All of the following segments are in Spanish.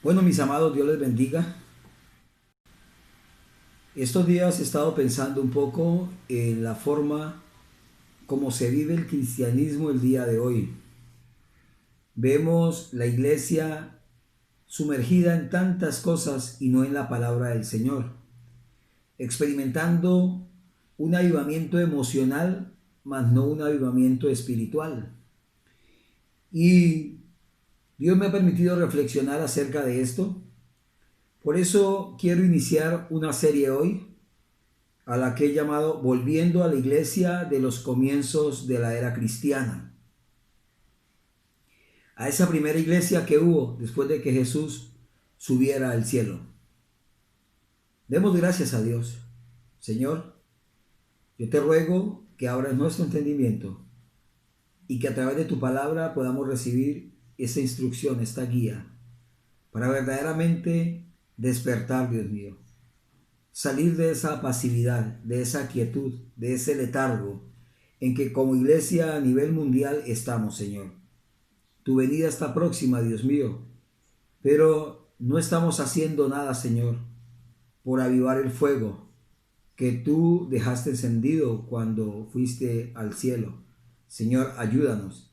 Bueno, mis amados, Dios les bendiga. Estos días he estado pensando un poco en la forma como se vive el cristianismo el día de hoy. Vemos la iglesia sumergida en tantas cosas y no en la palabra del Señor, experimentando un avivamiento emocional, mas no un avivamiento espiritual. Y Dios me ha permitido reflexionar acerca de esto. Por eso quiero iniciar una serie hoy a la que he llamado Volviendo a la Iglesia de los comienzos de la era cristiana. A esa primera iglesia que hubo después de que Jesús subiera al cielo. Demos gracias a Dios. Señor, yo te ruego que abras nuestro entendimiento y que a través de tu palabra podamos recibir esta instrucción, esta guía, para verdaderamente despertar, Dios mío. Salir de esa pasividad, de esa quietud, de ese letargo en que como iglesia a nivel mundial estamos, Señor. Tu venida está próxima, Dios mío, pero no estamos haciendo nada, Señor, por avivar el fuego que tú dejaste encendido cuando fuiste al cielo. Señor, ayúdanos.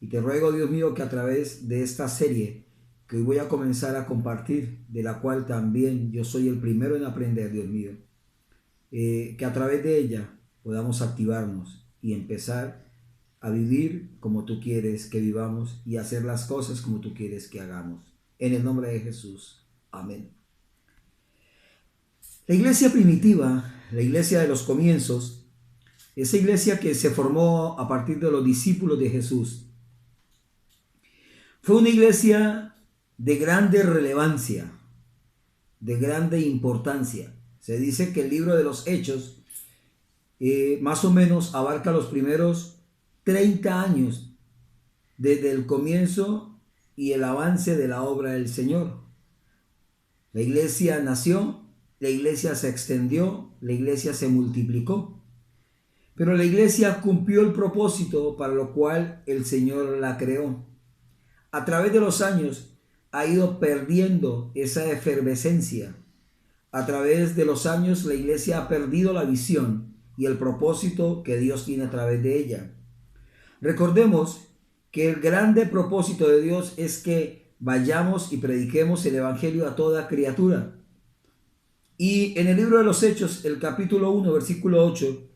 Y te ruego, Dios mío, que a través de esta serie que hoy voy a comenzar a compartir, de la cual también yo soy el primero en aprender, Dios mío, que a través de ella podamos activarnos y empezar a vivir como tú quieres que vivamos y hacer las cosas como tú quieres que hagamos. En el nombre de Jesús. Amén. La iglesia primitiva, la iglesia de los comienzos, esa iglesia que se formó a partir de los discípulos de Jesús, fue una iglesia de grande relevancia, de grande importancia. Se dice que el libro de los Hechos más o menos abarca los primeros 30 años desde el comienzo y el avance de la obra del Señor. La iglesia nació, la iglesia se extendió, la iglesia se multiplicó. Pero la iglesia cumplió el propósito para lo cual el Señor la creó. A través de los años ha ido perdiendo esa efervescencia. A través de los años la iglesia ha perdido la visión y el propósito que Dios tiene a través de ella. Recordemos que el grande propósito de Dios es que vayamos y prediquemos el evangelio a toda criatura. Y en el libro de los Hechos, el capítulo 1, versículo 8,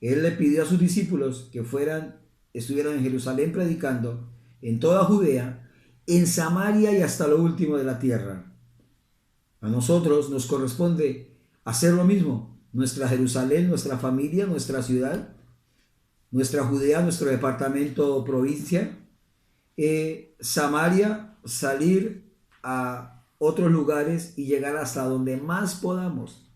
Él le pidió a sus discípulos que estuvieran en Jerusalén predicando, en toda Judea, en Samaria y hasta lo último de la tierra. A nosotros nos corresponde hacer lo mismo. Nuestra Jerusalén, nuestra familia, nuestra ciudad, nuestra Judea, nuestro departamento o provincia, Samaria, salir a otros lugares y llegar hasta donde más podamos.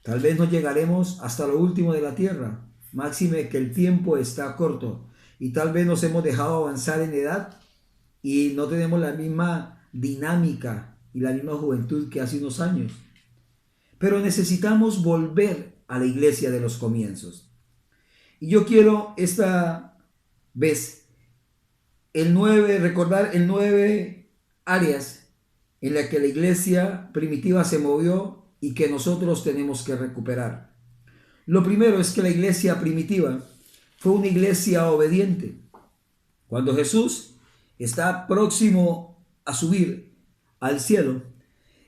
Tal vez no llegaremos hasta lo último de la tierra, máxime que el tiempo está corto y tal vez nos hemos dejado avanzar en edad y no tenemos la misma dinámica y la misma juventud que hace unos años. Pero necesitamos volver a la iglesia de los comienzos. Y yo quiero esta vez recordar el 9 áreas en las que la iglesia primitiva se movió y que nosotros tenemos que recuperar. Lo primero es que la iglesia primitiva fue una iglesia obediente. Cuando Jesús está próximo a subir al cielo,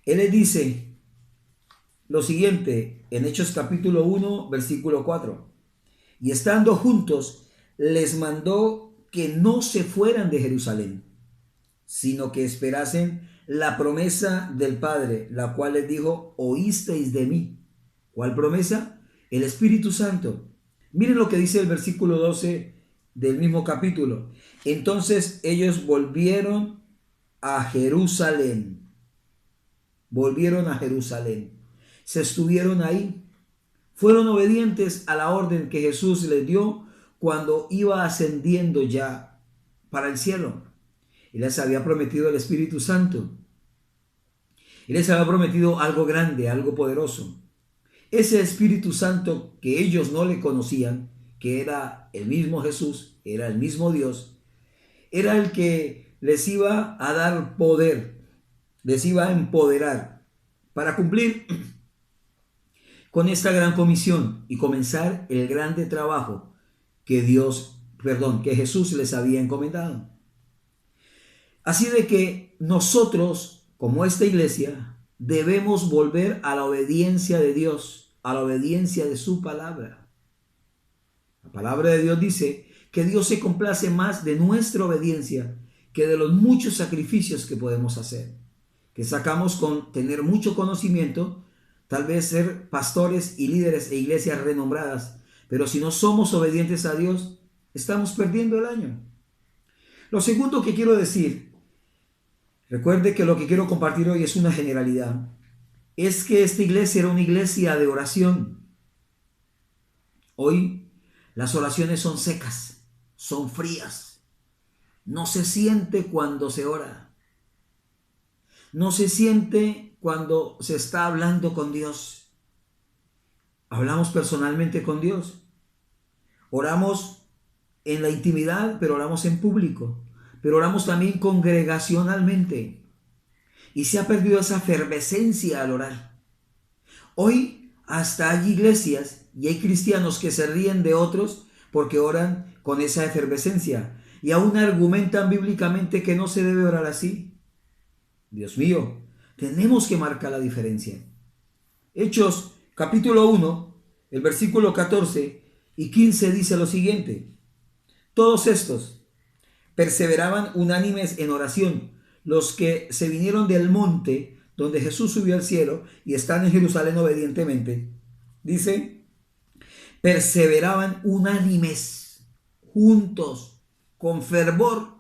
Él les dice lo siguiente en Hechos capítulo 1, versículo 4. Y estando juntos, les mandó que no se fueran de Jerusalén, sino que esperasen la promesa del Padre, la cual les dijo: oísteis de mí. ¿Cuál promesa? El Espíritu Santo. Miren lo que dice el versículo 12 del mismo capítulo. Entonces ellos volvieron a Jerusalén. Volvieron a Jerusalén. Se estuvieron ahí. Fueron obedientes a la orden que Jesús les dio cuando iba ascendiendo ya para el cielo. Él les había prometido el Espíritu Santo. Él les había prometido algo grande, algo poderoso. Ese Espíritu Santo que ellos no le conocían, que era el mismo Jesús, era el mismo Dios, era el que les iba a dar poder les iba a empoderar para cumplir con esta gran comisión y comenzar el grande trabajo que que Jesús les había encomendado. Así de que nosotros, como esta iglesia, debemos volver a la obediencia de Dios, a la obediencia de su palabra. La palabra de Dios dice que Dios se complace más de nuestra obediencia que de los muchos sacrificios que podemos hacer, que sacamos con tener mucho conocimiento, tal vez ser pastores y líderes e iglesias renombradas, pero si no somos obedientes a Dios, estamos perdiendo el año. Lo segundo que quiero decir, recuerde que lo que quiero compartir hoy es una generalidad, es que esta iglesia era una iglesia de oración. Hoy las oraciones son secas, son frías, no se siente cuando se ora. No se siente cuando se está hablando con Dios. Hablamos personalmente con Dios. Oramos en la intimidad, pero oramos en público. Pero oramos también congregacionalmente. Y se ha perdido esa efervescencia al orar. Hoy hasta hay iglesias y hay cristianos que se ríen de otros porque oran con esa efervescencia. Y aún argumentan bíblicamente que no se debe orar así. Dios mío, tenemos que marcar la diferencia. Hechos capítulo 1, el versículo 14 y 15 dice lo siguiente: todos estos perseveraban unánimes en oración, los que se vinieron del monte donde Jesús subió al cielo y están en Jerusalén obedientemente. Dice, perseveraban unánimes, juntos, con fervor,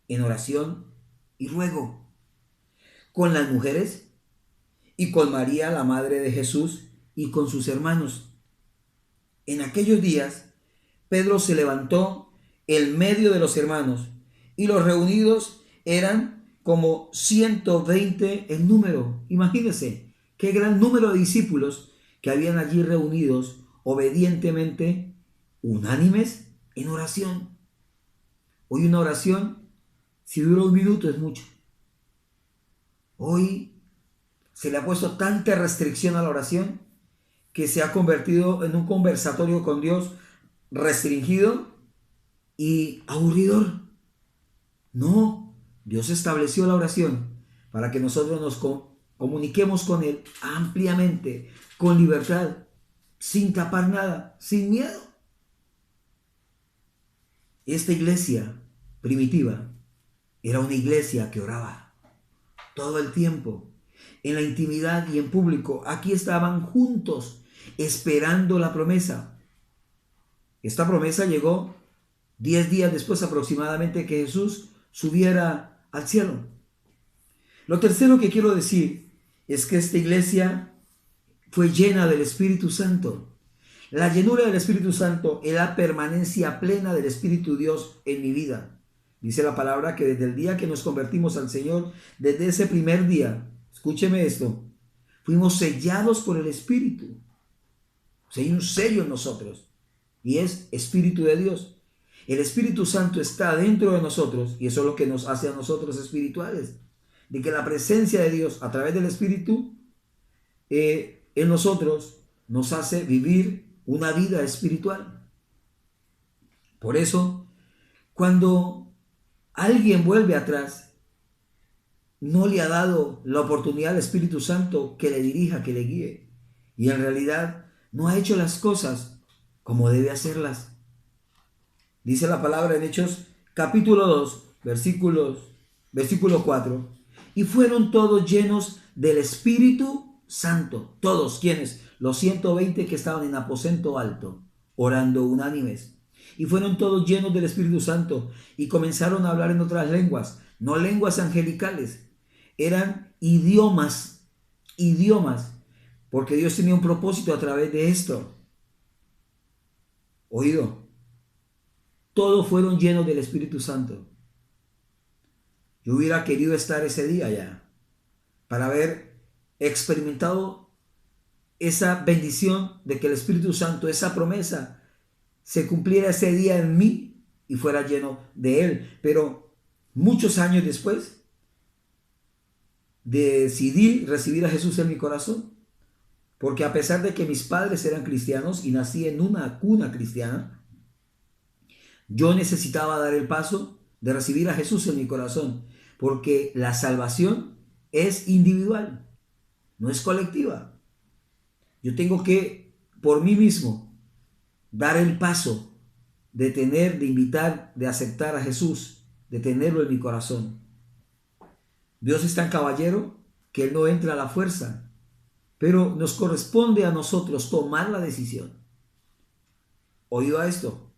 en oración y ruego, con las mujeres y con María, la madre de Jesús, y con sus hermanos. En aquellos días, Pedro se levantó en medio de los hermanos, y los reunidos eran como 120 en número. Imagínense qué gran número de discípulos que habían allí reunidos obedientemente, unánimes en oración. Hoy una oración, si dura un minuto, es mucho. Hoy se le ha puesto tanta restricción a la oración que se ha convertido en un conversatorio con Dios restringido y aburridor. No, Dios estableció la oración para que nosotros nos comuniquemos con Él ampliamente, con libertad, sin tapar nada, sin miedo. Esta iglesia primitiva era una iglesia que oraba todo el tiempo, en la intimidad y en público. Aquí estaban juntos, esperando la promesa. Esta promesa llegó 10 días después aproximadamente que Jesús subiera al cielo. Lo tercero que quiero decir es que esta iglesia fue llena del Espíritu Santo. La llenura del Espíritu Santo es la permanencia plena del Espíritu Dios en mi vida. Dice la palabra que desde el día que nos convertimos al Señor, desde ese primer día, escúcheme esto, fuimos sellados por el Espíritu. O sea, hay un sello en nosotros y es Espíritu de Dios. El Espíritu Santo está dentro de nosotros y eso es lo que nos hace a nosotros espirituales. De que la presencia de Dios a través del Espíritu en nosotros nos hace vivir una vida espiritual. Por eso, cuando alguien vuelve atrás, no le ha dado la oportunidad al Espíritu Santo que le dirija, que le guíe. Y en realidad no ha hecho las cosas como debe hacerlas. Dice la palabra en Hechos capítulo 2, versículo 4. Y fueron todos llenos del Espíritu Santo. Todos, ¿quiénes? Los 120 que estaban en aposento alto, orando unánimes. Y fueron todos llenos del Espíritu Santo y comenzaron a hablar en otras lenguas, no lenguas angelicales, eran idiomas, porque Dios tenía un propósito a través de esto. Oído, todos fueron llenos del Espíritu Santo. Yo hubiera querido estar ese día ya, para haber experimentado esa bendición de que el Espíritu Santo, esa promesa, se cumpliera ese día en mí y fuera lleno de Él. Pero muchos años después, decidí recibir a Jesús en mi corazón. Porque a pesar de que mis padres eran cristianos y nací en una cuna cristiana, yo necesitaba dar el paso de recibir a Jesús en mi corazón. Porque la salvación es individual, no es colectiva. Yo tengo que, por mí mismo, dar el paso de invitar, de aceptar a Jesús, de tenerlo en mi corazón. Dios es tan caballero que Él no entra a la fuerza, pero nos corresponde a nosotros tomar la decisión. Oído a esto,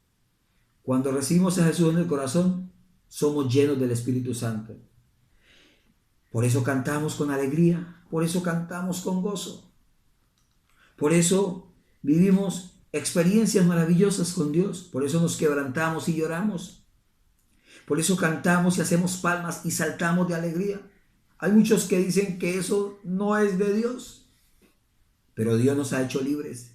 cuando recibimos a Jesús en el corazón, somos llenos del Espíritu Santo. Por eso cantamos con alegría, por eso cantamos con gozo. Por eso vivimos experiencias maravillosas con Dios, por eso nos quebrantamos y lloramos. Por eso cantamos y hacemos palmas y saltamos de alegría. Hay muchos que dicen que eso no es de Dios, pero Dios nos ha hecho libres.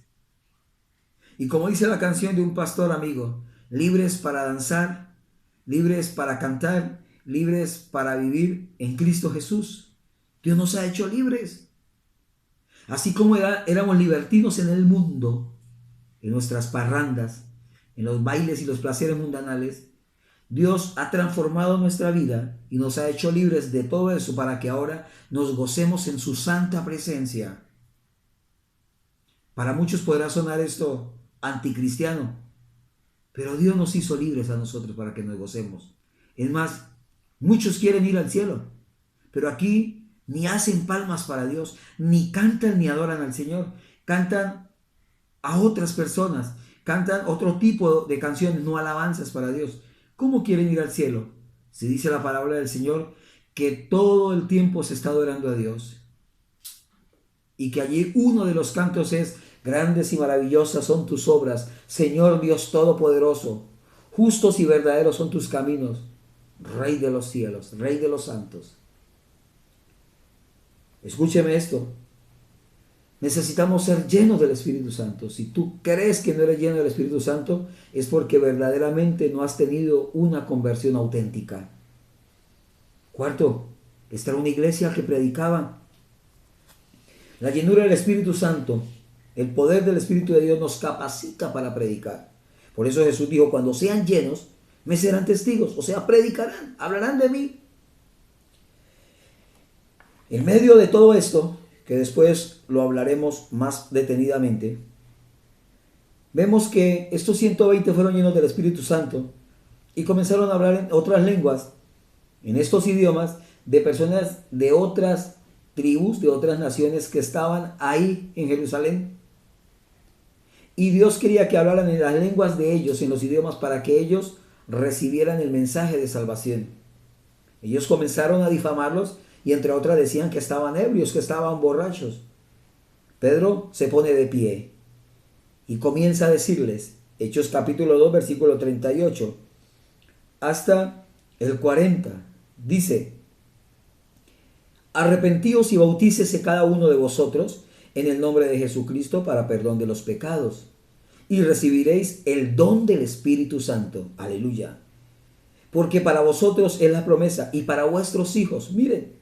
Y como dice la canción de un pastor amigo, libres para danzar, libres para cantar, libres para vivir en Cristo Jesús. Dios nos ha hecho libres. Así como éramos libertinos en el mundo, en nuestras parrandas, en los bailes y los placeres mundanales, Dios ha transformado nuestra vida y nos ha hecho libres de todo eso para que ahora nos gocemos en su santa presencia. Para muchos podrá sonar esto anticristiano, pero Dios nos hizo libres a nosotros para que nos gocemos. Es más, muchos quieren ir al cielo, pero aquí ni hacen palmas para Dios, ni cantan ni adoran al Señor. Cantan a otras personas, cantan otro tipo de canciones, no alabanzas para Dios. ¿Cómo quieren ir al cielo? Si dice la palabra del Señor que todo el tiempo se está adorando a Dios. Y que allí uno de los cantos es: grandes y maravillosas son tus obras, Señor Dios Todopoderoso. Justos y verdaderos son tus caminos, Rey de los cielos, Rey de los santos. Escúcheme esto. Necesitamos ser llenos del Espíritu Santo. Si tú crees que no eres lleno del Espíritu Santo, es porque verdaderamente no has tenido una conversión auténtica. Cuarto, esta era una iglesia que predicaba. La llenura del Espíritu Santo, el poder del Espíritu de Dios nos capacita para predicar. Por eso Jesús dijo: cuando sean llenos, me serán testigos, o sea, predicarán, hablarán de mí. En medio de todo esto, que después lo hablaremos más detenidamente, vemos que estos 120 fueron llenos del Espíritu Santo y comenzaron a hablar en otras lenguas, en estos idiomas, de personas de otras tribus, de otras naciones que estaban ahí en Jerusalén. Y Dios quería que hablaran en las lenguas de ellos, en los idiomas, para que ellos recibieran el mensaje de salvación. Ellos comenzaron a difamarlos y entre otras decían que estaban ebrios, que estaban borrachos. Pedro se pone de pie y comienza a decirles, Hechos capítulo 2, versículo 38 hasta el 40, dice: arrepentíos y bautícese cada uno de vosotros en el nombre de Jesucristo para perdón de los pecados, y recibiréis el don del Espíritu Santo. Aleluya. Porque para vosotros es la promesa, y para vuestros hijos, miren,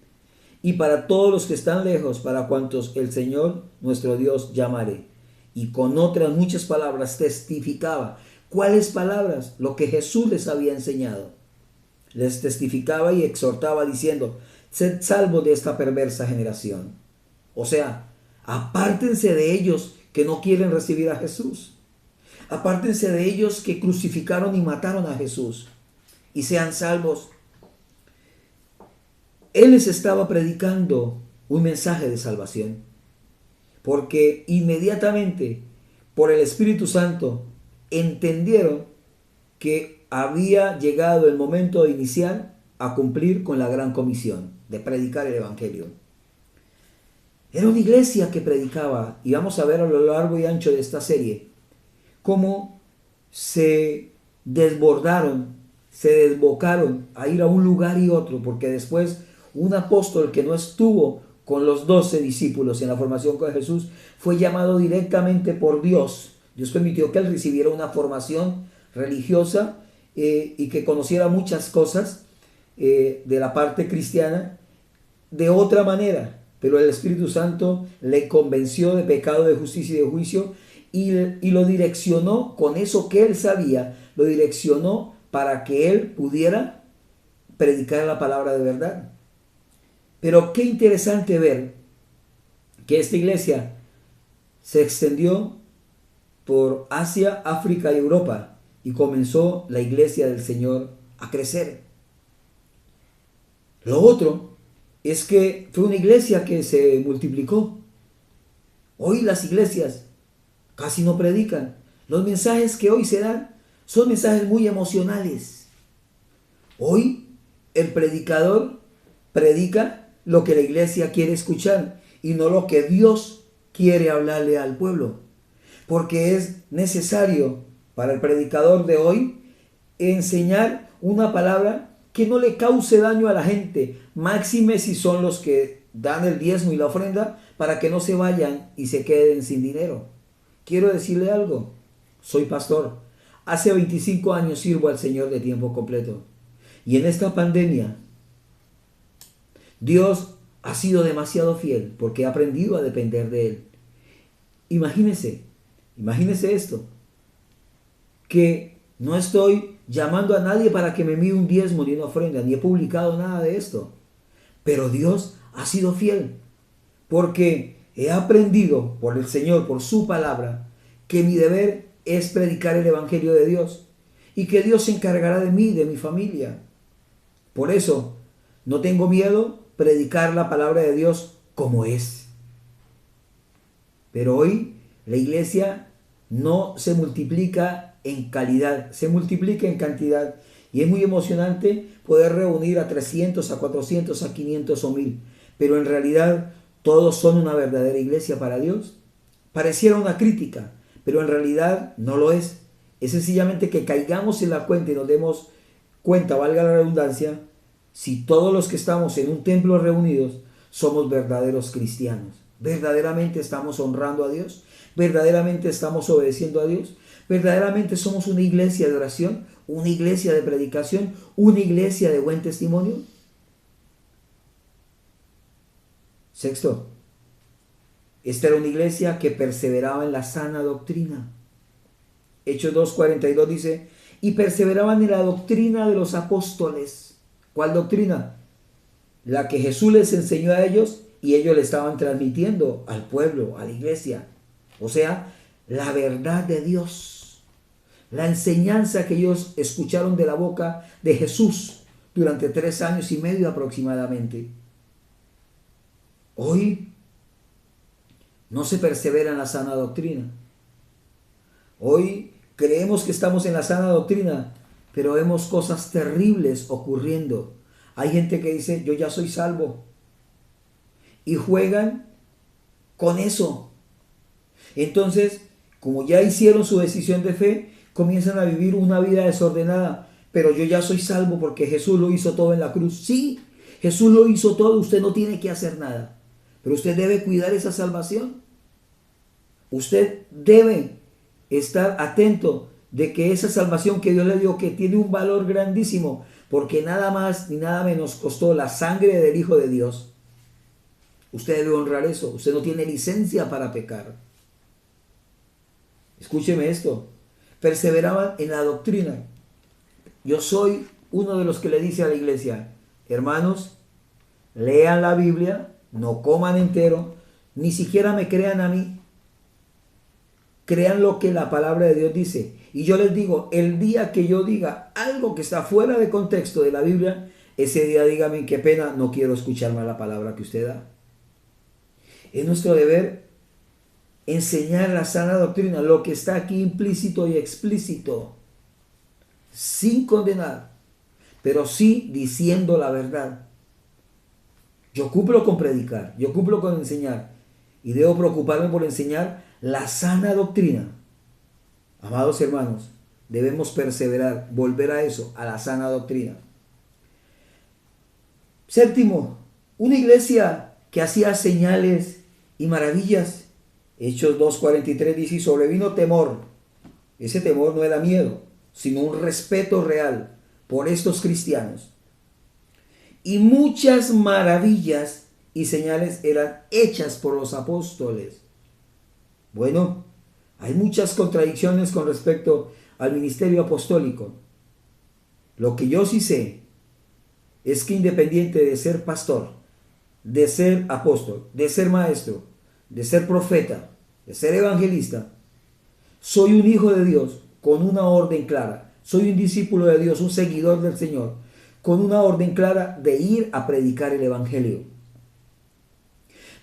y para todos los que están lejos, para cuantos el Señor nuestro Dios llamare. Y con otras muchas palabras testificaba. ¿Cuáles palabras? Lo que Jesús les había enseñado. Les testificaba y exhortaba diciendo: sed salvos de esta perversa generación. O sea, apártense de ellos que no quieren recibir a Jesús. Apártense de ellos que crucificaron y mataron a Jesús, y sean salvos. Él les estaba predicando un mensaje de salvación, porque inmediatamente por el Espíritu Santo entendieron que había llegado el momento de iniciar a cumplir con la gran comisión de predicar el Evangelio. Era una iglesia que predicaba, y vamos a ver a lo largo y ancho de esta serie cómo se desbordaron, se desbocaron a ir a un lugar y otro, porque después un apóstol que no estuvo con los 12 discípulos en la formación con Jesús fue llamado directamente por Dios. Dios permitió que él recibiera una formación religiosa y que conociera muchas cosas de la parte cristiana, de otra manera, pero el Espíritu Santo le convenció de pecado, de justicia y de juicio y lo direccionó con eso que él sabía, lo direccionó para que él pudiera predicar la palabra de verdad. Pero qué interesante ver que esta iglesia se extendió por Asia, África y Europa y comenzó la iglesia del Señor a crecer. Lo otro es que fue una iglesia que se multiplicó. Hoy las iglesias casi no predican. Los mensajes que hoy se dan son mensajes muy emocionales. Hoy el predicador predica lo que la iglesia quiere escuchar y no lo que Dios quiere hablarle al pueblo. Porque es necesario para el predicador de hoy enseñar una palabra que no le cause daño a la gente, máxime si son los que dan el diezmo y la ofrenda, para que no se vayan y se queden sin dinero. Quiero decirle algo, soy pastor, hace 25 años sirvo al Señor de tiempo completo y en esta pandemia Dios ha sido demasiado fiel porque he aprendido a depender de Él. Imagínese esto, que no estoy llamando a nadie para que me envíe un diezmo ni una ofrenda, ni he publicado nada de esto. Pero Dios ha sido fiel, porque he aprendido por el Señor, por su palabra, que mi deber es predicar el Evangelio de Dios y que Dios se encargará de mí, de mi familia. Por eso, no tengo miedo predicar la palabra de Dios como es. Pero hoy la iglesia no se multiplica en calidad, se multiplica en cantidad. Y es muy emocionante poder reunir a 300, a 400, a 500 o 1000. Pero en realidad todos son una verdadera iglesia para Dios. Pareciera una crítica, pero en realidad no lo es. Es sencillamente que caigamos en la cuenta y nos demos cuenta, valga la redundancia, si todos los que estamos en un templo reunidos somos verdaderos cristianos. ¿Verdaderamente estamos honrando a Dios? ¿Verdaderamente estamos obedeciendo a Dios? ¿Verdaderamente somos una iglesia de oración? ¿Una iglesia de predicación? ¿Una iglesia de buen testimonio? Sexto, esta era una iglesia que perseveraba en la sana doctrina. Hechos 2:42 dice, y perseveraban en la doctrina de los apóstoles. ¿Cuál doctrina? La que Jesús les enseñó a ellos y ellos le estaban transmitiendo al pueblo, a la iglesia. O sea, la verdad de Dios, la enseñanza que ellos escucharon de la boca de Jesús durante 3 años y medio aproximadamente. Hoy no se persevera en la sana doctrina. Hoy creemos que estamos en la sana doctrina, pero vemos cosas terribles ocurriendo. Hay gente que dice, yo ya soy salvo. Y juegan con eso. Entonces, como ya hicieron su decisión de fe, comienzan a vivir una vida desordenada. Pero yo ya soy salvo porque Jesús lo hizo todo en la cruz. Sí, Jesús lo hizo todo, usted no tiene que hacer nada. Pero usted debe cuidar esa salvación. Usted debe estar atento de que esa salvación que Dios le dio, que tiene un valor grandísimo, porque nada más ni nada menos costó la sangre del Hijo de Dios. Usted debe honrar eso. Usted no tiene licencia para pecar. Escúcheme esto. Perseveraban en la doctrina. Yo soy uno de los que le dice a la iglesia, hermanos, lean la Biblia, no coman entero, ni siquiera me crean a mí. Crean lo que la palabra de Dios dice. Y yo les digo, el día que yo diga algo que está fuera de contexto de la Biblia, ese día dígame, qué pena, no quiero escuchar más la palabra que usted da. Es nuestro deber enseñar la sana doctrina, lo que está aquí implícito y explícito, sin condenar, pero sí diciendo la verdad. Yo cumplo con predicar, yo cumplo con enseñar, y debo preocuparme por enseñar la sana doctrina. Amados hermanos, debemos perseverar, volver a eso, a la sana doctrina. Séptimo, una iglesia que hacía señales y maravillas. Hechos 2:43 dice, y sobrevino temor. Ese temor no era miedo, sino un respeto real por estos cristianos. y muchas maravillas y señales eran hechas por los apóstoles. Bueno, hay muchas contradicciones con respecto al ministerio apostólico. Lo que yo sí sé es que independiente de ser pastor, de ser apóstol, de ser maestro, de ser profeta, de ser evangelista, soy un hijo de Dios con una orden clara. Soy un discípulo de Dios, un seguidor del Señor, con una orden clara de ir a predicar el evangelio.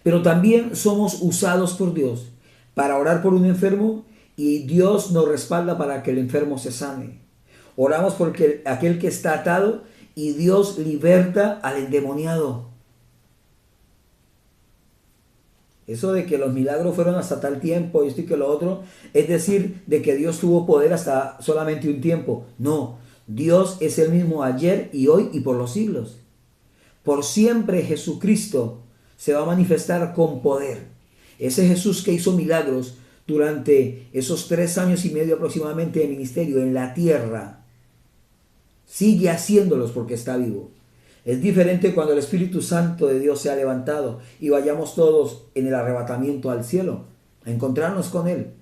Pero también somos usados por Dios para orar por un enfermo y Dios nos respalda para que el enfermo se sane. Oramos por aquel que está atado y Dios liberta al endemoniado. Eso de que los milagros fueron hasta tal tiempo, esto y que lo otro, es decir, de que Dios tuvo poder hasta solamente un tiempo. No, Dios es el mismo ayer y hoy y por los siglos. Por siempre Jesucristo se va a manifestar con poder. Ese Jesús que hizo milagros durante esos 3 años y medio aproximadamente de ministerio en la tierra, sigue haciéndolos porque está vivo. Es diferente cuando el Espíritu Santo de Dios se ha levantado y vayamos todos en el arrebatamiento al cielo a encontrarnos con Él.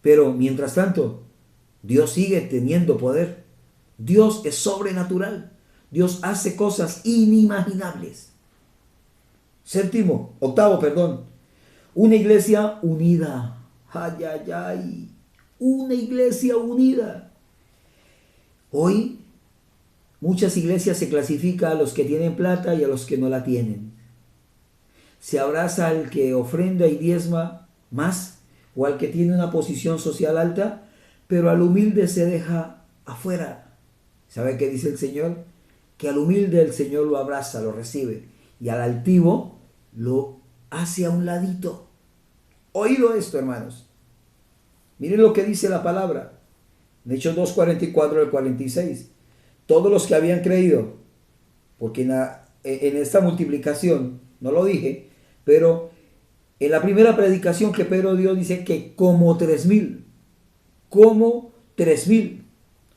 Pero mientras tanto, Dios sigue teniendo poder. Dios es sobrenatural. Dios hace cosas inimaginables. Octavo, una iglesia unida. Ay, ay, ay. Una iglesia unida. Hoy muchas iglesias se clasifican a los que tienen plata y a los que no la tienen. Se abraza al que ofrenda y diezma más o al que tiene una posición social alta, pero al humilde se deja afuera. ¿Sabe qué dice el Señor? Que al humilde el Señor lo abraza, lo recibe, y al altivo lo hace a un ladito. Oído esto, hermanos. Miren lo que dice la palabra. En Hechos 2:44 al 46. Todos los que habían creído, porque en esta multiplicación, no lo dije, pero en la primera predicación que Pedro dio dice que como 3,000,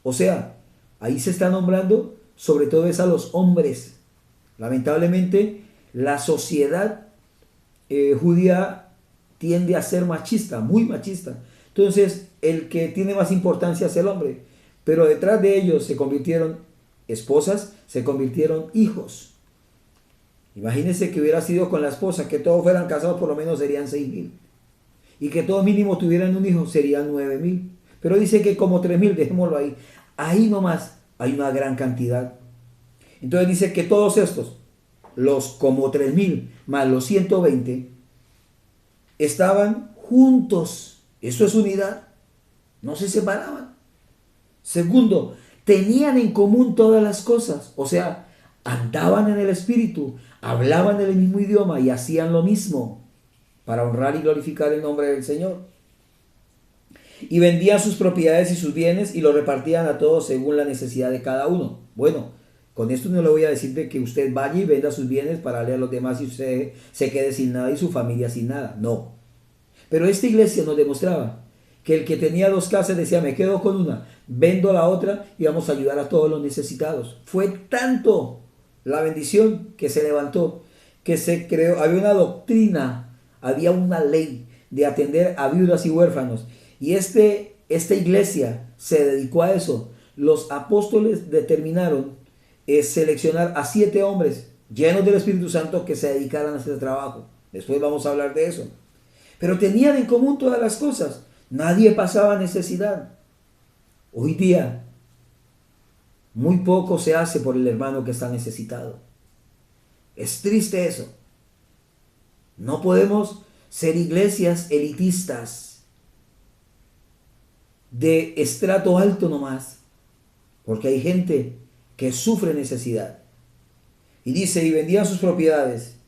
o sea, ahí se está nombrando sobre todo es a los hombres. Lamentablemente la sociedad judía tiende a ser machista, muy machista. Entonces el que tiene más importancia es el hombre. Pero detrás de ellos se convirtieron esposas, se convirtieron hijos. Imagínense que hubiera sido con la esposa, que todos fueran casados, por lo menos serían 6,000. Y que todos mínimo tuvieran un hijo, serían 9,000. Pero dice que como 3,000, dejémoslo ahí. Ahí nomás hay una gran cantidad. Entonces dice que todos estos, los como 3,000 más los 120, estaban juntos. Eso es unidad. No se separaban. Segundo, tenían en común todas las cosas, o sea, andaban en el Espíritu, hablaban el mismo idioma y hacían lo mismo para honrar y glorificar el nombre del Señor. Y vendían sus propiedades y sus bienes y lo repartían a todos según la necesidad de cada uno. Bueno, con esto no le voy a decir de que usted vaya y venda sus bienes para darle a los demás y usted se quede sin nada y su familia sin nada. No. Pero esta iglesia nos demostraba que el que tenía 2 casas decía, me quedo con una, vendo la otra y vamos a ayudar a todos los necesitados. Fue tanto la bendición que se levantó, que se creó, había una doctrina, había una ley de atender a viudas y huérfanos. Y esta iglesia se dedicó a eso. Los apóstoles determinaron seleccionar a 7 hombres llenos del Espíritu Santo que se dedicaran a este trabajo. Después vamos a hablar de eso. Pero tenían en común todas las cosas. Nadie pasaba necesidad. Hoy día, muy poco se hace por el hermano que está necesitado. Es triste eso. No podemos ser iglesias elitistas de estrato alto nomás, porque hay gente que sufre necesidad. Y dice, y vendían sus propiedades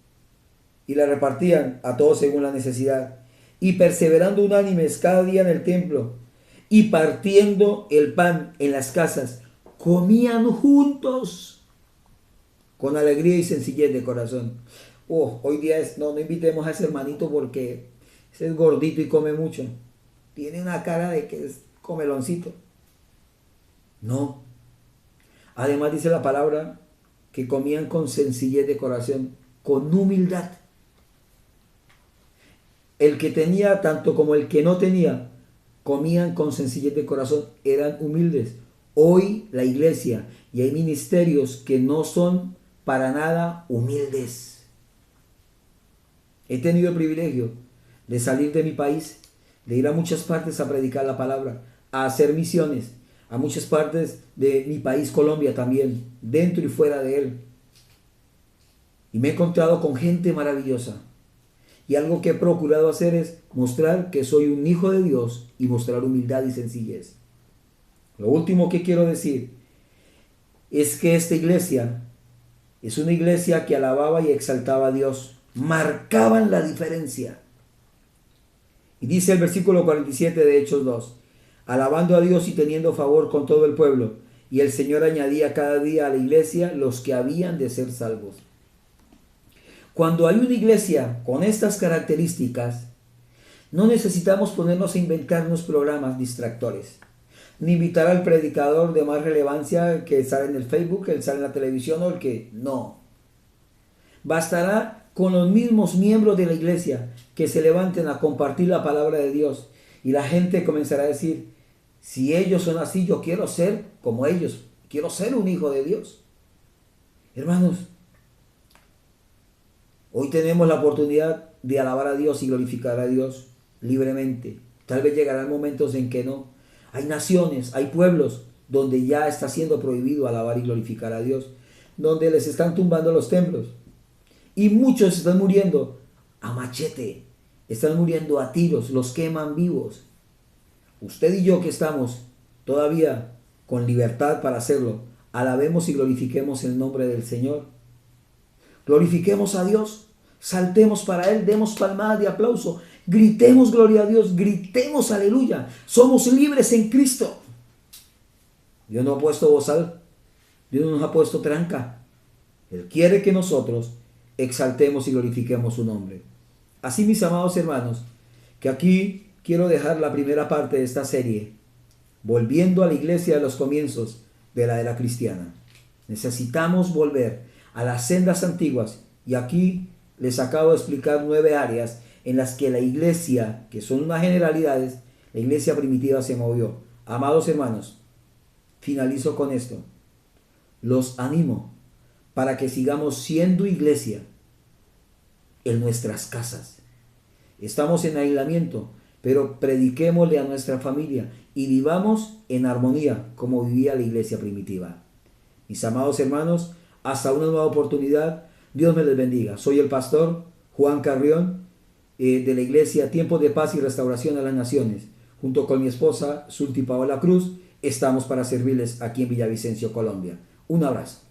y la repartían a todos según la necesidad, y perseverando unánimes cada día en el templo, y partiendo el pan en las casas, comían juntos con alegría y sencillez de corazón. Hoy día no invitemos a ese hermanito porque ese es gordito y come mucho. Tiene una cara de que es comeloncito. No. Además dice la palabra que comían con sencillez de corazón, con humildad. El que tenía tanto como el que no tenía, comían con sencillez de corazón, eran humildes. Hoy la iglesia y hay ministerios que no son para nada humildes. He tenido el privilegio de salir de mi país, de ir a muchas partes a predicar la palabra, a hacer misiones, a muchas partes de mi país, Colombia también, dentro y fuera de él. Y me he encontrado con gente maravillosa. Y algo que he procurado hacer es mostrar que soy un hijo de Dios y mostrar humildad y sencillez. Lo último que quiero decir es que esta iglesia es una iglesia que alababa y exaltaba a Dios. Marcaban la diferencia. Y dice el versículo 47 de Hechos 2, alabando a Dios y teniendo favor con todo el pueblo. Y el Señor añadía cada día a la iglesia los que habían de ser salvos. Cuando hay una iglesia con estas características, no necesitamos ponernos a inventarnos programas distractores, ni invitar al predicador de más relevancia que sale en el Facebook, que sale en la televisión o el que no. Bastará con los mismos miembros de la iglesia que se levanten a compartir la palabra de Dios y la gente comenzará a decir, si ellos son así, yo quiero ser como ellos, quiero ser un hijo de Dios. Hermanos, hoy tenemos la oportunidad de alabar a Dios y glorificar a Dios libremente. Tal vez llegarán momentos en que no. Hay naciones, hay pueblos donde ya está siendo prohibido alabar y glorificar a Dios, donde les están tumbando los templos. Y muchos están muriendo a machete, están muriendo a tiros, los queman vivos. Usted y yo que estamos todavía con libertad para hacerlo, alabemos y glorifiquemos el nombre del Señor. Glorifiquemos a Dios, saltemos para Él, demos palmadas de aplauso, gritemos gloria a Dios, gritemos aleluya. Somos libres en Cristo. Dios no ha puesto bozal, Dios no nos ha puesto tranca. Él quiere que nosotros exaltemos y glorifiquemos su nombre. Así, mis amados hermanos, que aquí quiero dejar la primera parte de esta serie, volviendo a la iglesia de los comienzos de la era cristiana. Necesitamos volver a las sendas antiguas y aquí les acabo de explicar 9 áreas en las que la iglesia, que son unas generalidades, la iglesia primitiva se movió. Amados hermanos, finalizo con esto. Los animo para que sigamos siendo iglesia en nuestras casas. Estamos en aislamiento, pero prediquémosle a nuestra familia y vivamos en armonía como vivía la iglesia primitiva. Mis amados hermanos, hasta una nueva oportunidad. Dios me les bendiga. Soy el pastor Juan Carrión de la iglesia Tiempo de Paz y Restauración a las Naciones. Junto con mi esposa Sulti Paola Cruz, estamos para servirles aquí en Villavicencio, Colombia. Un abrazo.